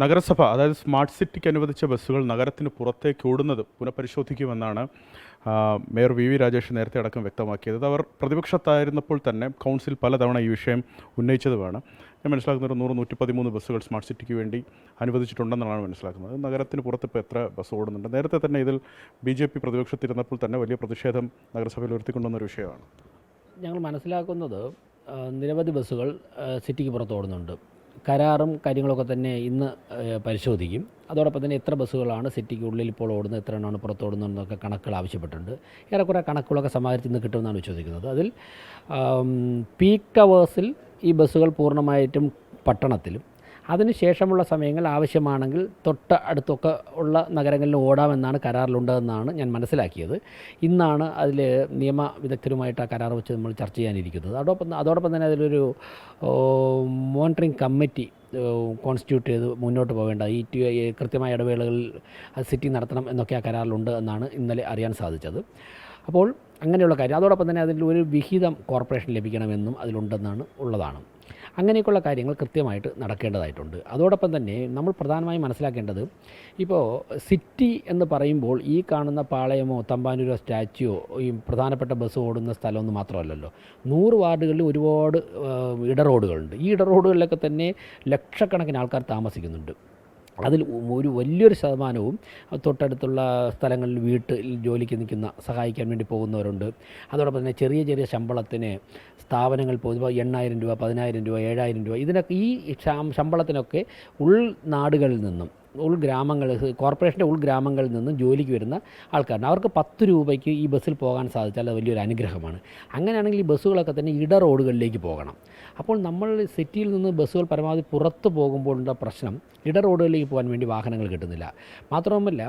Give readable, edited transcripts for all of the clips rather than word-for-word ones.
നഗരസഭ അതായത് സ്മാർട്ട് സിറ്റിക്ക് അനുവദിച്ച ബസ്സുകൾ നഗരത്തിന് പുറത്തേക്ക് ഓടുന്നത് പുനഃപരിശോധിക്കുമെന്നാണ് മേയർ വി രാജേഷ് നേരത്തെ അടക്കം വ്യക്തമാക്കിയത്. അവർ പ്രതിപക്ഷത്തായിരുന്നപ്പോൾ തന്നെ കൗൺസിൽ പലതവണ ഈ വിഷയം ഉന്നയിച്ചതുമാണ്. ഞാൻ മനസ്സിലാക്കുന്നത് 113 ബസ്സുകൾ സ്മാർട്ട് സിറ്റിക്ക് വേണ്ടി അനുവദിച്ചിട്ടുണ്ടെന്നാണ് മനസ്സിലാക്കുന്നത്. നഗരത്തിന് പുറത്ത് ഇപ്പോൾ എത്ര ബസ് ഓടുന്നുണ്ട്? നേരത്തെ തന്നെ ഇതിൽ BJP പ്രതിപക്ഷത്തിരുന്നപ്പോൾ തന്നെ വലിയ പ്രതിഷേധം നഗരസഭയിൽ ഉയർത്തിക്കൊണ്ടുവന്നൊരു വിഷയമാണ്. ഞങ്ങൾ മനസ്സിലാക്കുന്നത് നിരവധി ബസ്സുകൾ സിറ്റിക്ക് പുറത്ത് ഓടുന്നുണ്ട്. കരാറും കാര്യങ്ങളൊക്കെ തന്നെ ഇന്ന് പരിശോധിക്കും. അതോടൊപ്പം തന്നെ എത്ര ബസ്സുകളാണ് സിറ്റിക്ക് ഉള്ളിൽ ഇപ്പോൾ ഓടുന്നത്, എത്ര എണ്ണമാണ് പുറത്ത് ഓടുന്നതെന്നൊക്കെ കണക്കുകൾ ആവശ്യപ്പെട്ടിട്ടുണ്ട്. ഏറെക്കുറെ കണക്കുകളൊക്കെ സമാഹരിച്ച് ഇന്ന് കിട്ടുമെന്നാണ് വിശ്വസിക്കുന്നത്. അതിൽ പീക്ക് അവേഴ്സിൽ ഈ ബസ്സുകൾ പൂർണ്ണമായിട്ടും പട്ടണത്തിലും അതിനുശേഷമുള്ള സമയങ്ങൾ ആവശ്യമാണെങ്കിൽ തൊട്ട് അടുത്തൊക്കെ ഉള്ള നഗരങ്ങളിൽ ഓടാമെന്നാണ് കരാറിലുണ്ടതെന്നാണ് ഞാൻ മനസ്സിലാക്കിയത്. ഇന്നാണ് അതിൽ നിയമ വിദഗ്ധരുമായിട്ട് ആ കരാർ വെച്ച് നമ്മൾ ചർച്ച ചെയ്യാനിരിക്കുന്നത്. അതോടൊപ്പം തന്നെ അതിലൊരു മോണിറ്ററിംഗ് കമ്മിറ്റി കോൺസ്റ്റിറ്റ്യൂട്ട് ചെയ്ത് മുന്നോട്ട് പോകേണ്ട ഈ കൃത്യമായ ഇടവേളകളിൽ സിറ്റിംഗ് നടത്തണം എന്നൊക്കെ ആ കരാറിലുണ്ട് എന്നാണ് ഇന്നലെ അറിയാൻ സാധിച്ചത്. അപ്പോൾ അങ്ങനെയുള്ള കാര്യം, അതോടൊപ്പം തന്നെ അതിൽ ഒരു വിഹിതം കോർപ്പറേഷൻ ലഭിക്കണമെന്നും അതിലുണ്ടെന്നാണ് ഉള്ളതാണ്. അങ്ങനെയൊക്കെയുള്ള കാര്യങ്ങൾ കൃത്യമായിട്ട് നടക്കേണ്ടതായിട്ടുണ്ട്. അതോടൊപ്പം തന്നെ നമ്മൾ പ്രധാനമായും മനസ്സിലാക്കേണ്ടത്, ഇപ്പോൾ സിറ്റി എന്ന് പറയുമ്പോൾ ഈ കാണുന്ന പാളയമോ തമ്പാനൂരോ സ്റ്റാച്യുവോ ഈ പ്രധാനപ്പെട്ട ബസ് ഓടുന്ന സ്ഥലമൊന്നും മാത്രമല്ലല്ലോ. 100 വാർഡുകളിൽ ഒരുപാട് ഇടറോഡുകളുണ്ട്. ഈ ഇടറോഡുകളിലൊക്കെ തന്നെ ലക്ഷക്കണക്കിന് ആൾക്കാർ താമസിക്കുന്നുണ്ട്. അതിൽ ഒരു വലിയൊരു ശതമാനവും തൊട്ടടുത്തുള്ള സ്ഥലങ്ങളിൽ വീട്ടിൽ ജോലിക്ക് നിൽക്കുന്ന സഹായിക്കാൻ വേണ്ടി പോകുന്നവരുണ്ട്. അതോടൊപ്പം തന്നെ ചെറിയ ചെറിയ ശമ്പളത്തിന് സ്ഥാപനങ്ങൾ പോകുമ്പോൾ 8,000 രൂപ, 10,000 രൂപ, 7,000 രൂപ, ഇതിനൊക്കെ ഈ ശമ്പളത്തിനൊക്കെ ഉൾനാടുകളിൽ നിന്നും ഉൾഗ്രാമങ്ങൾ, കോർപ്പറേഷൻ്റെ ഉൾഗ്രാമങ്ങളിൽ നിന്നും ജോലിക്ക് വരുന്ന ആൾക്കാരുണ്ട്. അവർക്ക് 10 രൂപയ്ക്ക് ഈ ബസ്സിൽ പോകാൻ സാധിച്ചാൽ അത് വലിയൊരു അനുഗ്രഹമാണ്. അങ്ങനെയാണെങ്കിൽ ഈ ബസ്സുകളൊക്കെ തന്നെ ഇട റോഡുകളിലേക്ക് പോകണം. അപ്പോൾ നമ്മൾ സിറ്റിയിൽ നിന്ന് ബസ്സുകൾ പരമാവധി പുറത്ത് പോകുമ്പോഴുള്ള പ്രശ്നം, ഇട റോഡുകളിലേക്ക് പോകാൻ വേണ്ടി വാഹനങ്ങൾ കിട്ടുന്നില്ല. മാത്രവുമല്ല,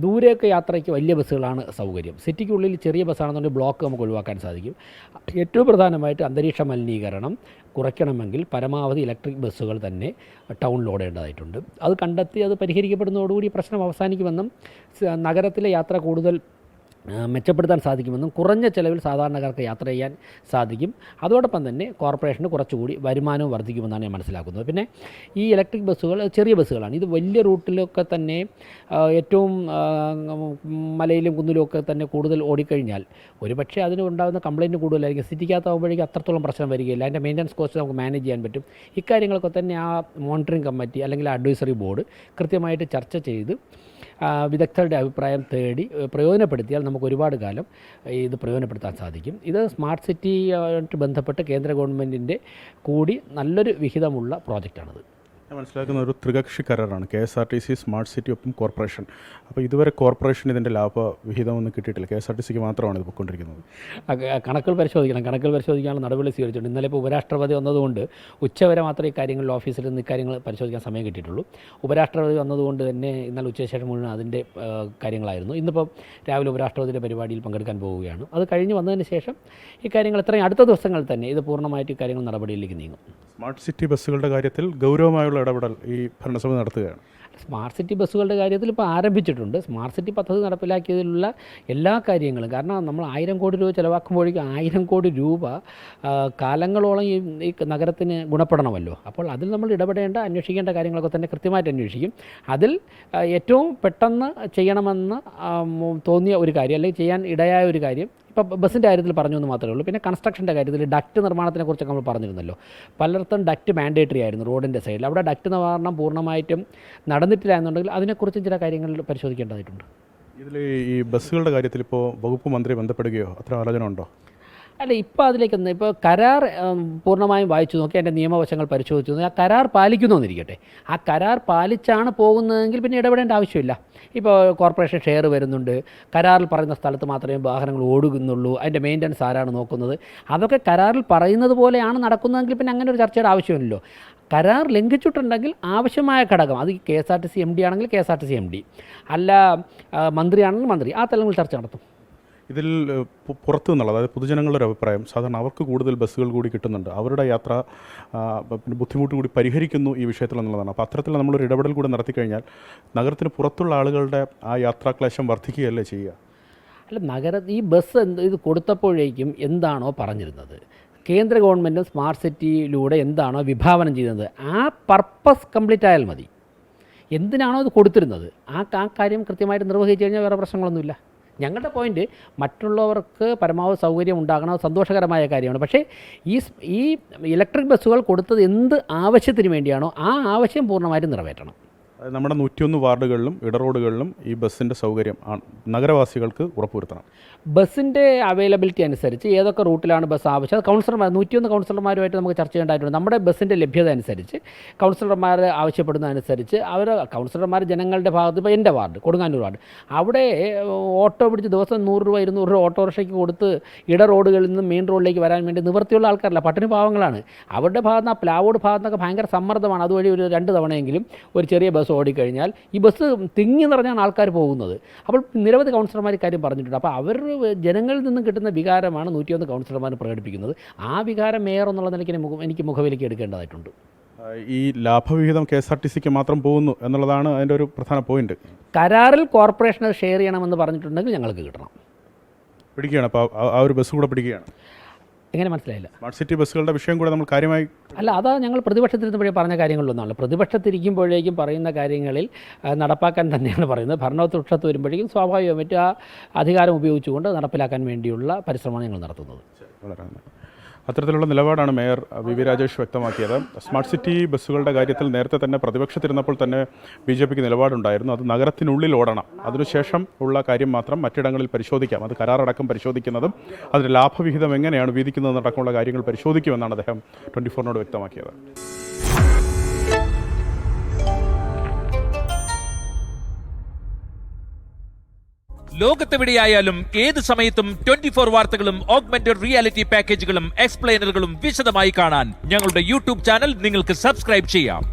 ദൂരേക്ക് യാത്രയ്ക്ക് വലിയ ബസ്സുകളാണ് സൗകര്യം. സിറ്റിക്കുള്ളിൽ ചെറിയ ബസ്സാണെന്നുണ്ടെങ്കിൽ ബ്ലോക്ക് നമുക്ക് ഒഴിവാക്കാൻ സാധിക്കും. ഏറ്റവും പ്രധാനമായിട്ട് അന്തരീക്ഷ മലിനീകരണം കുറയ്ക്കണമെങ്കിൽ പരമാവധി ഇലക്ട്രിക് ബസ്സുകൾ തന്നെ ടൗണിൽ ഓടേണ്ടതായിട്ടുണ്ട്. അത് കണ്ടെത്തി അത് പരിഹരിക്കപ്പെടുന്നതോടുകൂടി പ്രശ്നം അവസാനിക്കുമെന്നും നഗരത്തിലെ യാത്ര കൂടുതൽ മെച്ചപ്പെടുത്താൻ സാധിക്കുമെന്നും കുറഞ്ഞ ചിലവിൽ സാധാരണക്കാർക്ക് യാത്ര ചെയ്യാൻ സാധിക്കും. അതോടൊപ്പം തന്നെ കോർപ്പറേഷന് കുറച്ചുകൂടി വരുമാനവും വർദ്ധിക്കുമെന്നാണ് ഞാൻ മനസ്സിലാക്കുന്നത്. പിന്നെ ഈ ഇലക്ട്രിക് ബസ്സുകൾ ചെറിയ ബസ്സുകളാണ്. ഇത് വലിയ റൂട്ടിലൊക്കെ തന്നെ ഏറ്റവും മലയിലും കുന്നിലുമൊക്കെ തന്നെ കൂടുതൽ ഓടിക്കഴിഞ്ഞാൽ ഒരു പക്ഷേ അതിന് ഉണ്ടാകുന്ന കംപ്ലയിൻറ്റ് കൂടുതലായിരിക്കും. സിറ്റിക്കകത്താകുമ്പോഴേക്കും അത്രത്തോളം പ്രശ്നം വരികയില്ല. അതിൻ്റെ മെയിൻ്റനൻസ് കോസ്റ്റ് നമുക്ക് മാനേജ് ചെയ്യാൻ പറ്റും. ഇക്കാര്യങ്ങളൊക്കെ തന്നെ ആ മോണിറ്ററിംഗ് കമ്മിറ്റി അല്ലെങ്കിൽ അഡ്വൈസറി ബോർഡ് കൃത്യമായിട്ട് ചർച്ച ചെയ്ത് വിദഗ്ധരുടെ അഭിപ്രായം തേടി പ്രയോജനപ്പെടുത്തിയാൽ നമുക്ക് ഒരുപാട് കാലം ഇത് പ്രയോജനപ്പെടുത്താൻ സാധിക്കും. ഇത് സ്മാർട്ട് സിറ്റിയായിട്ട് ബന്ധപ്പെട്ട് കേന്ദ്ര ഗവൺമെൻറ്റിൻ്റെ കൂടി നല്ലൊരു വിഹിതമുള്ള പ്രോജക്റ്റാണിത്. ഞാൻ മനസ്സിലാക്കുന്ന ഒരു ത്രികക്ഷി കരാറാണ് KSRTC, സ്മാർട്ട് സിറ്റി ഒപ്പം കോർപ്പറേഷൻ. അപ്പോൾ ഇതുവരെ കോർപ്പറേഷൻ ഇതിൻ്റെ ലാഭവിഹിതമൊന്നും കിട്ടിയിട്ടില്ല. KSRTCക്ക് മാത്രമാണ് ഇത് പോയിക്കൊണ്ടിരിക്കുന്നത്. കണക്കുകൾ പരിശോധിക്കാനുള്ള നടപടി സ്വീകരിച്ചിട്ടുണ്ട്. ഇന്നലെ ഇപ്പോൾ ഉപരാഷ്ട്രപതി വന്നതുകൊണ്ട് ഉച്ചവരെ മാത്രമേ ഈ കാര്യങ്ങളിൽ ഓഫീസിൽ നിന്ന് ഇക്കാര്യങ്ങൾ പരിശോധിക്കാൻ സമയം കിട്ടിയിട്ടുള്ളൂ. ഉപരാഷ്ട്രപതി വന്നതുകൊണ്ട് തന്നെ ഇന്നലെ ഉച്ചശേഷം മുഴുവൻ അതിൻ്റെ കാര്യങ്ങളായിരുന്നു. ഇന്നിപ്പോൾ രാവിലെ ഉപരാഷ്ട്രപതിയുടെ പരിപാടിയിൽ പങ്കെടുക്കാൻ പോവുകയാണ്. അത് കഴിഞ്ഞ് വന്നതിന് ശേഷം ഈ കാര്യങ്ങൾ എത്രയും അടുത്ത ദിവസങ്ങളിൽ തന്നെ ഇത് പൂർണ്ണമായിട്ട് ഈ കാര്യങ്ങൾ നടപടിയിലേക്ക് നീങ്ങും. സ്മാർട്ട് സിറ്റി ബസ്സുകളുടെ കാര്യത്തിൽ ഗൗരവമായുള്ള ഇടപെടൽ ഈ ഭരണസഭ നടത്തുകയാണ്. സ്മാർട്ട് സിറ്റി ബസ്സുകളുടെ കാര്യത്തിൽ ഇപ്പോൾ ആരംഭിച്ചിട്ടുണ്ട്. സ്മാർട്ട് സിറ്റി പദ്ധതി നടപ്പിലാക്കിയതിലുള്ള എല്ലാ കാര്യങ്ങളും, കാരണം നമ്മൾ 1,000 കോടി രൂപ ചിലവാക്കുമ്പോഴേക്കും 1,000 കോടി രൂപ കാലങ്ങളോളം ഈ നഗരത്തിന് ഗുണപ്പെടണമല്ലോ. അപ്പോൾ അതിൽ നമ്മൾ ഇടപെടേണ്ട, അന്വേഷിക്കേണ്ട കാര്യങ്ങളൊക്കെ തന്നെ കൃത്യമായിട്ട് അന്വേഷിക്കും. അതിൽ ഏറ്റവും പെട്ടെന്ന് ചെയ്യണമെന്ന് തോന്നിയ ഒരു കാര്യം, അല്ലെങ്കിൽ ചെയ്യാൻ ഇടയായ ഒരു കാര്യം ഇപ്പോൾ ബസ്സിൻ്റെ കാര്യത്തിൽ പറഞ്ഞു എന്ന് മാത്രമേ ഉള്ളൂ. പിന്നെ കൺസ്ട്രക്ഷൻ്റെ കാര്യത്തിൽ ഡക്റ്റ് നിർമ്മാണത്തിനെ കുറിച്ചൊക്കെ നമ്മൾ പറഞ്ഞിരുന്നല്ലോ. പലയിടത്തും ഡക്റ്റ് മാൻഡേറ്ററി ആയിരുന്നു റോഡിൻ്റെ സൈഡിൽ. അവിടെ ഡക്റ്റ് നിർമ്മാണം പൂർണ്ണമായിട്ടും നടന്നിട്ടില്ല എന്നുണ്ടെങ്കിൽ അതിനെക്കുറിച്ചും ചില കാര്യങ്ങൾ പരിശോധിക്കേണ്ടതായിട്ടുണ്ട്. ഇതിൽ ഈ ബസ്സുകളുടെ കാര്യത്തിൽ ഇപ്പോൾ വകുപ്പ് മന്ത്രി ബന്ധപ്പെടുകയോ അത്ര ആലോചന ഉണ്ടോ? അല്ല, ഇപ്പോൾ അതിലേക്കൊന്ന് ഇപ്പോൾ കരാർ പൂർണ്ണമായും വായിച്ചു നോക്കി, അതിൻ്റെ നിയമവശങ്ങൾ പരിശോധിച്ചു നോക്കി, ആ കരാർ പാലിക്കുന്നുവെന്നിരിക്കട്ടെ. ആ കരാർ പാലിച്ചാണ് പോകുന്നതെങ്കിൽ പിന്നെ ഇടപെടേണ്ട ആവശ്യമില്ല. ഇപ്പോൾ കോർപ്പറേഷൻ ഷെയർ വരുന്നുണ്ട്, കരാറിൽ പറയുന്ന സ്ഥലത്ത് മാത്രമേ വാഹനങ്ങൾ ഓടുന്നുള്ളൂ, അതിൻ്റെ മെയിൻ്റനൻസ് ആരാണ് നോക്കുന്നത്, അതൊക്കെ കരാറിൽ പറയുന്നത് പോലെയാണ് നടക്കുന്നതെങ്കിൽ പിന്നെ അങ്ങനെ ഒരു ചർച്ചയുടെ ആവശ്യമില്ലല്ലോ. കരാർ ലംഘിച്ചിട്ടുണ്ടെങ്കിൽ ആവശ്യമായ ഘടകം, അത് KSRTC MD ആണെങ്കിൽ KSRTC MD, അല്ല മന്ത്രിയാണെങ്കിൽ മന്ത്രി, ആ തലങ്ങളിൽ ചർച്ച നടത്തും. ഇതിൽ പുറത്തു നിന്നുള്ള, അതായത് പൊതുജനങ്ങളുടെ ഒരു അഭിപ്രായം, സാധാരണ അവർക്ക് കൂടുതൽ ബസ്സുകൾ കൂടി കിട്ടുന്നുണ്ട്, അവരുടെ യാത്ര പിന്നെ ബുദ്ധിമുട്ട് കൂടി പരിഹരിക്കുന്നു ഈ വിഷയത്തിൽ എന്നുള്ളതാണ്. അപ്പോൾ അത്തരത്തിൽ നമ്മളൊരു ഇടപെടൽ കൂടി നടത്തിക്കഴിഞ്ഞാൽ നഗരത്തിന് പുറത്തുള്ള ആളുകളുടെ ആ യാത്രാക്ലേശം വർദ്ധിക്കുകയല്ലേ ചെയ്യുക? അല്ല, ഈ ബസ് ഇത് കൊടുത്തപ്പോഴേക്കും എന്താണോ പറഞ്ഞിരുന്നത്, കേന്ദ്ര ഗവൺമെൻറ്റും സ്മാർട്ട് സിറ്റിയിലൂടെ എന്താണോ വിഭാവനം ചെയ്യുന്നത് ആ പർപ്പസ് കംപ്ലീറ്റ് ആയാൽ മതി. എന്തിനാണോ അത് കൊടുത്തിരുന്നത് ആ കാര്യം കൃത്യമായിട്ട് നിർവഹിച്ചു കഴിഞ്ഞാൽ വേറെ പ്രശ്നങ്ങളൊന്നുമില്ല. ഞങ്ങളുടെ പോയിൻറ്റ് മറ്റുള്ളവർക്ക് പരമാവധി സൗകര്യം ഉണ്ടാകണം, സന്തോഷകരമായ കാര്യമാണ്. പക്ഷേ ഈ ഇലക്ട്രിക് ബസ്സുകൾ കൊടുത്തത് എന്ത് ആവശ്യത്തിന് വേണ്ടിയാണോ ആ ആവശ്യം പൂർണ്ണമായിട്ടും നിറവേറ്റണം. നമ്മുടെ 101 വാർഡുകളിലും ഇടറോഡുകളിലും ഈ ബസ്സിൻ്റെ സൗകര്യം നഗരവാസികൾക്ക് ഉറപ്പുവരുത്തണം. ബസ്സിൻ്റെ അവൈലബിലിറ്റി അനുസരിച്ച് ഏതൊക്കെ റൂട്ടിലാണ് ബസ് ആവശ്യം, അത് കൗൺസിലർമാർ 101 കൗൺസിലർമാരുമായിട്ട് നമുക്ക് ചർച്ച ചെയ്യേണ്ടതായിട്ടുണ്ട്. നമ്മുടെ ബസ്സിൻ്റെ ലഭ്യത അനുസരിച്ച് കൗൺസിലർമാർ ആവശ്യപ്പെടുന്നതനുസരിച്ച് കൗൺസിലർമാർ ജനങ്ങളുടെ ഭാഗത്ത്, ഇപ്പോൾ എൻ്റെ വാർഡ് കൊടുങ്ങാനൂർ വാർഡ്, അവിടെ ഓട്ടോ പിടിച്ച് ദിവസം 100 രൂപ 200 രൂപ ഓട്ടോറിക്ഷയ്ക്ക് കൊടുത്ത് ഇട റോഡുകളിൽ നിന്ന് മെയിൻ റോഡിലേക്ക് വരാൻ വേണ്ടി നിവൃത്തിയുള്ള ആൾക്കാരല്ല, പട്ടിണി പാവങ്ങളാണ്. അവരുടെ ഭാഗത്ത് നിന്ന് ആ പ്ലാവോട് ഭാഗത്തുനിന്നൊക്കെ ഭയങ്കര സമ്മർദ്ദമാണ്. അതുവഴി ഒരു 2 തവണയെങ്കിലും ഒരു ചെറിയ ബസ് ഓടിക്കഴിഞ്ഞാൽ ഈ ബസ് തിങ്ങി നിറഞ്ഞാണ് ആൾക്കാർ പോകുന്നത്. അപ്പോൾ നിരവധി കൗൺസിലർമാർ കാര്യം പറഞ്ഞിട്ടുണ്ട്. അപ്പോൾ അവർ ജനങ്ങളിൽ നിന്നും കിട്ടുന്ന വികാരമാണ് 101 കൗൺസിലർമാർ പ്രകടിപ്പിക്കുന്നത്. ആ വികാരം മേയർ എന്നുള്ള നിലയ്ക്ക് എനിക്ക് മുഖവിലേക്ക് എടുക്കേണ്ടതായിട്ടുണ്ട്. ഈ ലാഭവിഹിതം KSRTCക്ക് മാത്രം പോകുന്നു എന്നുള്ളതാണ് അതിൻ്റെ ഒരു പ്രധാന പോയിന്റ്. കരാറിൽ കോർപ്പറേഷൻ ഷെയർ ചെയ്യണമെന്ന് പറഞ്ഞിട്ടുണ്ടെങ്കിൽ ഞങ്ങൾക്ക് കിട്ടണം. പിടിക്കുകയാണ്, അപ്പോൾ ആ ഒരു ബസ് കൂടെ പിടിക്കുകയാണ്. എങ്ങനെ മനസ്സിലായില്ല? സ്മാർട്ട് സിറ്റി ബസ്സുകളുടെ വിഷയം കൂടെ നമ്മൾ കാര്യമായി അതാ ഞങ്ങൾ പ്രതിപക്ഷത്തിരുന്നപ്പോഴേ പറഞ്ഞ കാര്യങ്ങളിലൊന്നാണ്. പ്രതിപക്ഷത്തിരിക്കുമ്പോഴേക്കും പറയുന്ന കാര്യങ്ങളിൽ നടപ്പാക്കാൻ തന്നെയാണ് പറയുന്നത്. ഭരണപക്ഷത്ത് വരുമ്പോഴേക്കും സ്വാഭാവികമായിട്ട് ആ അധികാരം ഉപയോഗിച്ചുകൊണ്ട് നടപ്പിലാക്കാൻ വേണ്ടിയുള്ള പരിശ്രമമാണ് ഞങ്ങൾ നടത്തുന്നത്. വളരെ അത്തരത്തിലുള്ള നിലപാടാണ് മേയർ VV രാജേഷ് വ്യക്തമാക്കിയത്. സ്മാർട്ട് സിറ്റി ബസ്സുകളുടെ കാര്യത്തിൽ നേരത്തെ തന്നെ പ്രതിപക്ഷത്തിരുന്നപ്പോൾ തന്നെ BJPക്ക് നിലപാടുണ്ടായിരുന്നു. അത് നഗരത്തിനുള്ളിൽ ഓടണം, അതിനുശേഷം ഉള്ള കാര്യം മാത്രം മറ്റിടങ്ങളിൽ പരിശോധിക്കാം, അത് കരാറടക്കം പരിശോധിക്കുന്നതും അതിൻ്റെ ലാഭവിഹിതം എങ്ങനെയാണ് വീതിക്കുന്നതെന്നടക്കമുള്ള കാര്യങ്ങൾ പരിശോധിക്കുമെന്നാണ് അദ്ദേഹം 24 വ്യക്തമാക്കിയത്. ലോകത്തെവിടെയായാലും ഏത് സമയത്തും 24 വാർത്തകളും ഓഗ്മെന്റഡ് റിയാലിറ്റി പാക്കേജുകളും എക്സ്പ്ലെയിനറുകളും വിശദമായി കാണാൻ ഞങ്ങളുടെ YouTube ചാനൽ നിങ്ങൾക്ക് സബ്സ്ക്രൈബ് ചെയ്യാം.